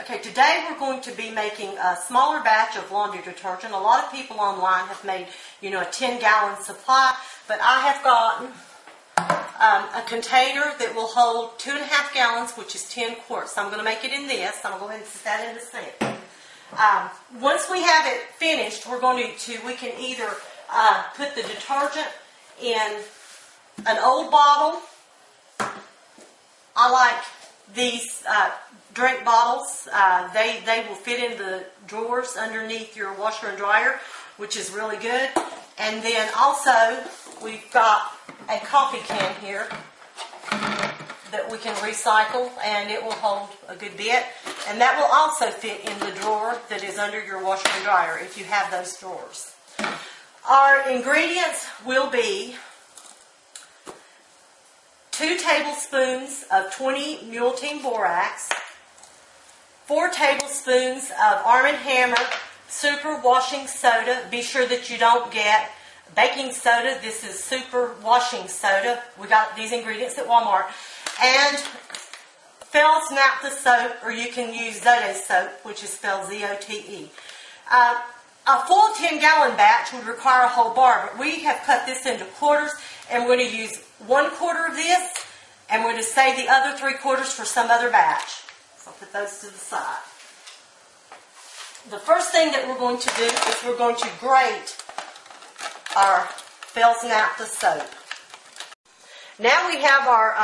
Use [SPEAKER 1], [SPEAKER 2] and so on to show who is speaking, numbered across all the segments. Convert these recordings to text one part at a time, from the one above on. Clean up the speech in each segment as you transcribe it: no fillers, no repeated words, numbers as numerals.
[SPEAKER 1] Okay, today we're going to be making a smaller batch of laundry detergent. A lot of people online have made, a 10-gallon supply, but I have gotten a container that will hold 2.5 gallons, which is 10 quarts. So I'm going to make it in this. I'm going to go ahead and set that in the sink. Once we have it finished, we can either put the detergent in an old bottle. I like these drink bottles. They will fit in the drawers underneath your washer and dryer, which is really good. And then also we've got a coffee can here that we can recycle, and it will hold a good bit. And that will also fit in the drawer that is under your washer and dryer if you have those drawers. Our ingredients will be 2 tablespoons of 20 Mule-Team Borax, 4 tablespoons of Arm & Hammer Super Washing Soda. Be sure that you don't get baking soda. This is Super Washing Soda. We got these ingredients at Walmart. And Fels Naphtha soap, or you can use Zote soap, which is spelled Z-O-T-E. A full 10-gallon batch would require a whole bar, but we have cut this into quarters, and we're going to use 1/4 of this, and we're going to save the other 3/4 for some other batch. So I'll put those to the side. The first thing that we're going to do is we're going to grate our Fels Naphtha soap. Now we have our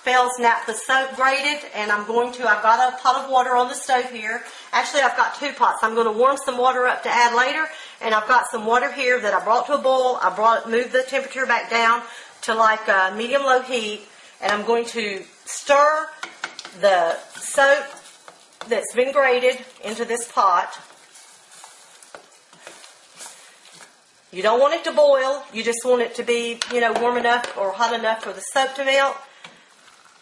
[SPEAKER 1] Fels Naphtha soap grated, and I've got a pot of water on the stove here. Actually, I've got 2 pots. I'm going to warm some water up to add later, and I've got some water here that I brought to a boil. Moved the temperature back down to like medium-low heat, and I'm going to stir the soap that's been grated into this pot. You don't want it to boil. You just want it to be, warm enough or hot enough for the soap to melt.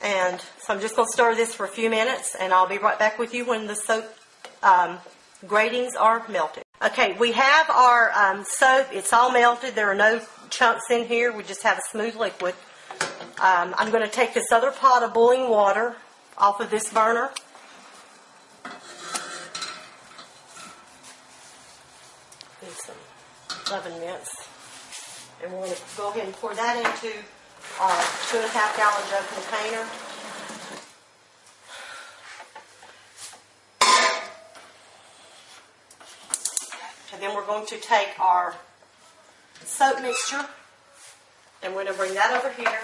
[SPEAKER 1] And so I'm just going to stir this for a few minutes, and I'll be right back with you when the soap gratings are melted. Okay, we have our soap. It's all melted. There are no chunks in here. We just have a smooth liquid. I'm going to take this other pot of boiling water off of this burner. Need some oven mitts. And we're going to go ahead and pour that into our 2.5 gallon jug container. And then we're going to take our soap mixture, and we're going to bring that over here.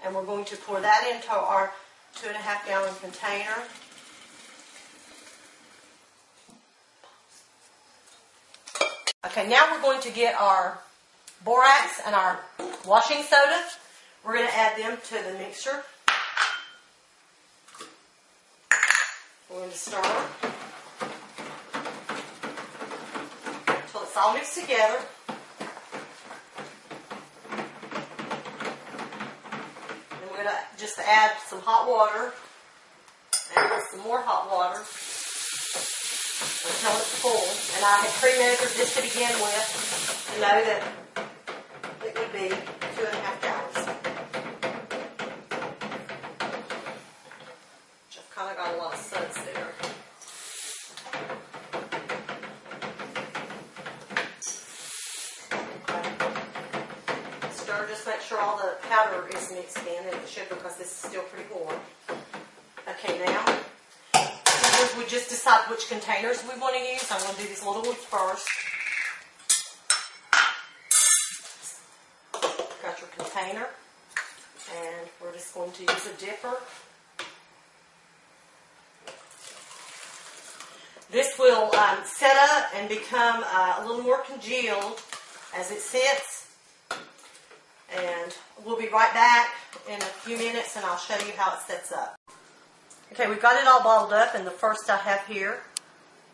[SPEAKER 1] And we're going to pour that into our 2.5 gallon container. Okay, now we're going to get our borax and our washing soda. We're going to add them to the mixture. We're going to stir until it's all mixed together. And we're going to just add some hot water and some more hot water until it's full. And I had pre-measured this to begin with to know that it would be 2.5 gallons. Which I've kind of got a lot of suds there. Okay. Stir, just make sure all the powder is mixed in, and it should, because this is still pretty warm. Okay, now we just decide which containers we want to use. I'm going to do these little ones first. Got your container, and we're just going to use a dipper. This will set up and become a little more congealed as it sits. And we'll be right back in a few minutes, and I'll show you how it sets up. Okay, we've got it all bottled up, and the first I have here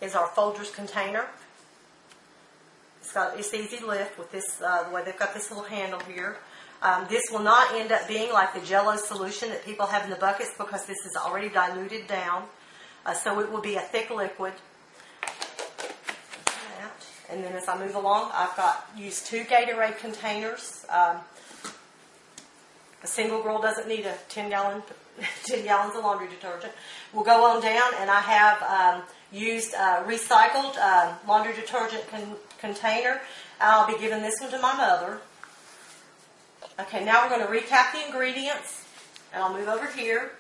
[SPEAKER 1] is our Folgers container. It's easy to lift with this, the way they've got this little handle here. This will not end up being like the Jell-O solution that people have in the buckets, because this is already diluted down. So it will be a thick liquid. And then as I move along, I've used 2 Gatorade containers. A single girl doesn't need a 10 gallons of laundry detergent. We'll go on down, and I have used recycled laundry detergent container. I'll be giving this one to my mother. Okay, now we're going to recap the ingredients, and I'll move over here.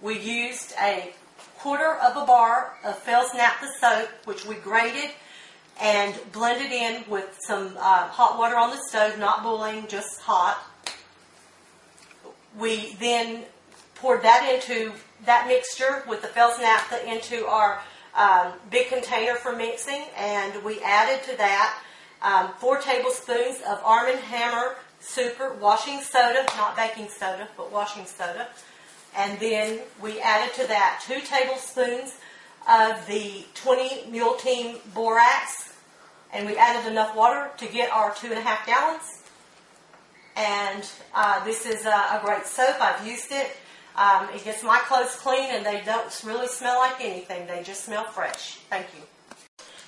[SPEAKER 1] We used a quarter of a bar of fels naptha soap, which we grated and blended in with some hot water on the stove, not boiling, just hot. We then poured that mixture with the fels naptha into our big container for mixing, and we added to that 4 tablespoons of Arm & Hammer Super washing soda, not baking soda, but washing soda. And then we added to that 2 tablespoons of the 20 Mule Team Borax, and we added enough water to get our 2.5 gallons. And this is a great soap. I've used it. It gets my clothes clean, and they don't really smell like anything. They just smell fresh. Thank you.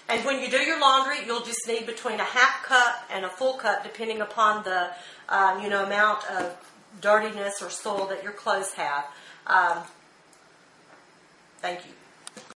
[SPEAKER 1] And when you do your laundry, you'll just need between a half cup and a full cup, depending upon the amount of dirtiness or soil that your clothes have. Thank you.